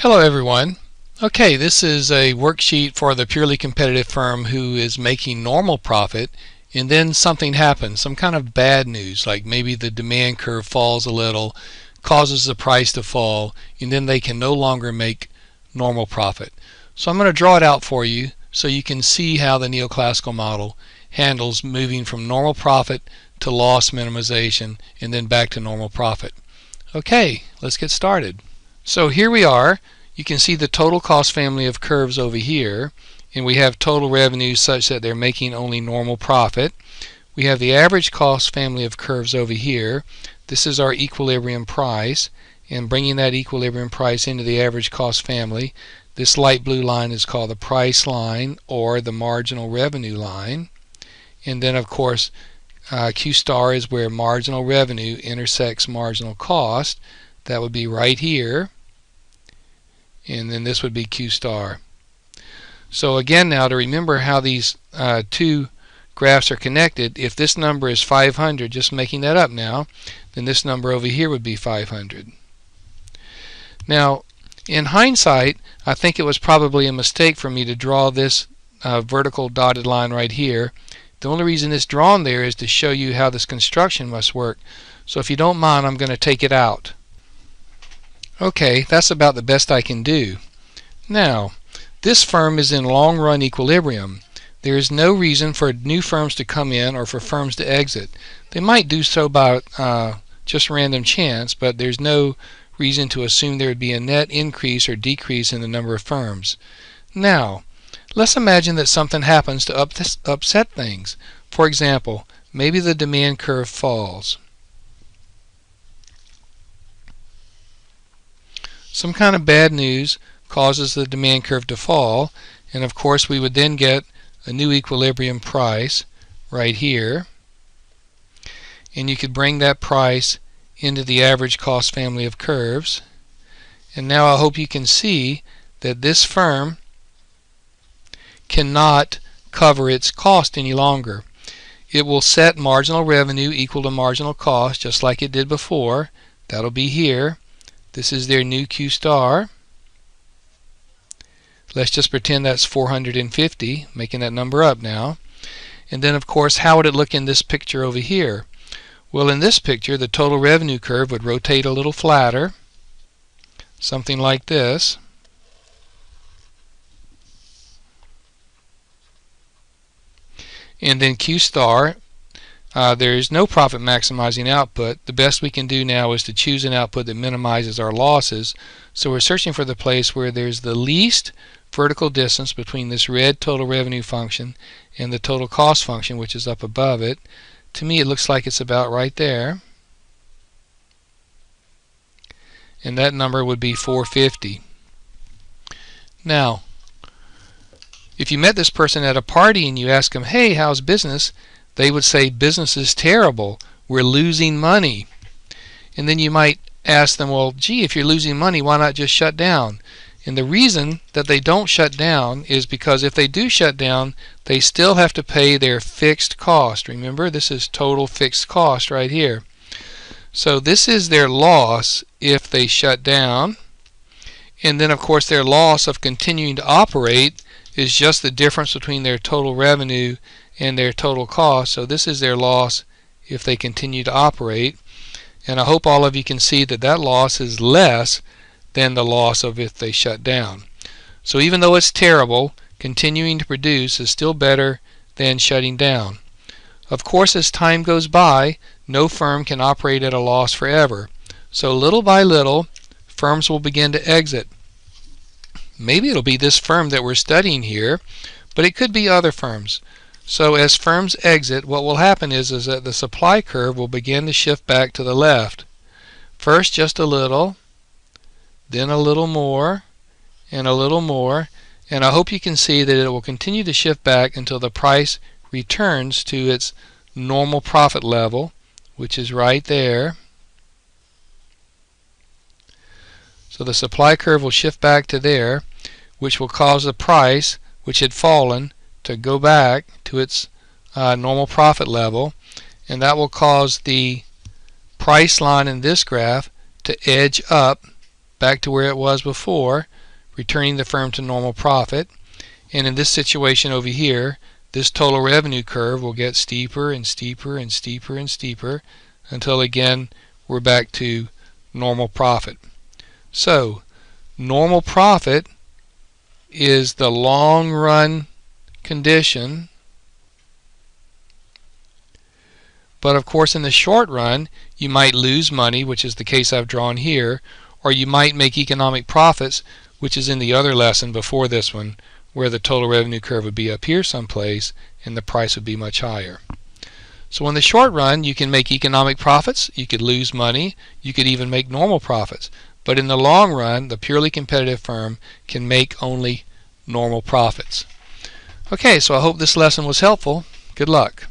Hello everyone. Okay, this is a worksheet for the purely competitive firm who is making normal profit and then something happens, some kind of bad news, like maybe the demand curve falls a little, causes the price to fall, and then they can no longer make normal profit. So I'm going to draw it out for you so you can see how the neoclassical model handles moving from normal profit to loss minimization and then back to normal profit. Okay, let's get started. So here we are. You can see the total cost family of curves over here, and we have total revenue such that they're making only normal profit. We have the average cost family of curves over here. This is our equilibrium price, and bringing that equilibrium price into the average cost family, this light blue line is called the price line or the marginal revenue line. And then of course Q star is where marginal revenue intersects marginal cost. That would be right here. And then this would be Q star. So again, now to remember how these two graphs are connected, if this number is 500, just making that up now, then this number over here would be 500. Now in hindsight, I think it was probably a mistake for me to draw this vertical dotted line right here. The only reason it's drawn there is to show you how this construction must work. So if you don't mind, I'm going to take it out. Okay, that's about the best I can do. Now, this firm is in long-run equilibrium. There is no reason for new firms to come in or for firms to exit. They might do so by just random chance, but there's no reason to assume there would be a net increase or decrease in the number of firms. Now, let's imagine that something happens to upset things. For example, maybe the demand curve falls. Some kind of bad news causes the demand curve to fall, and of course we would then get a new equilibrium price right here, and you could bring that price into the average cost family of curves. And now I hope you can see that this firm cannot cover its cost any longer. It will set marginal revenue equal to marginal cost just like it did before. That'll be here. This is their new Q star. Let's just pretend that's 450, making that number up now. And then of course, how would it look in this picture over here? Well, in this picture, the total revenue curve would rotate a little flatter, something like this. And then Q star, there is no profit maximizing output. The best we can do now is to choose an output that minimizes our losses. So we're searching for the place where there's the least vertical distance between this red total revenue function and the total cost function, which is up above it. To me, it looks like it's about right there. And that number would be 450. Now, if you met this person at a party and you ask them, hey, how's business? They would say, business is terrible. We're losing money. And then you might ask them, well, gee, if you're losing money, why not just shut down? And the reason that they don't shut down is because if they do shut down, they still have to pay their fixed cost. Remember, this is total fixed cost right here. So this is their loss if they shut down. And then, of course, their loss of continuing to operate is just the difference between their total revenue and their total cost. So this is their loss if they continue to operate. And I hope all of you can see that that loss is less than the loss of if they shut down. So even though it's terrible, continuing to produce is still better than shutting down. Of course, as time goes by, no firm can operate at a loss forever. So little by little, firms will begin to exit. Maybe it'll be this firm that we're studying here, but it could be other firms. So as firms exit, what will happen is that the supply curve will begin to shift back to the left. First just a little, then a little more, and a little more. And I hope you can see that it will continue to shift back until the price returns to its normal profit level, which is right there. So the supply curve will shift back to there, which will cause the price, which had fallen, to go back to its normal profit level, and that will cause the price line in this graph to edge up back to where it was before, returning the firm to normal profit. And in this situation over here, this total revenue curve will get steeper and steeper and steeper and steeper until again we're back to normal profit. So normal profit is the long run condition, but of course in the short run you might lose money, which is the case I've drawn here, or you might make economic profits, which is in the other lesson before this one, where the total revenue curve would be up here someplace and the price would be much higher. So in the short run you can make economic profits, you could lose money, you could even make normal profits. But in the long run, the purely competitive firm can make only normal profits. Okay, so I hope this lesson was helpful. Good luck.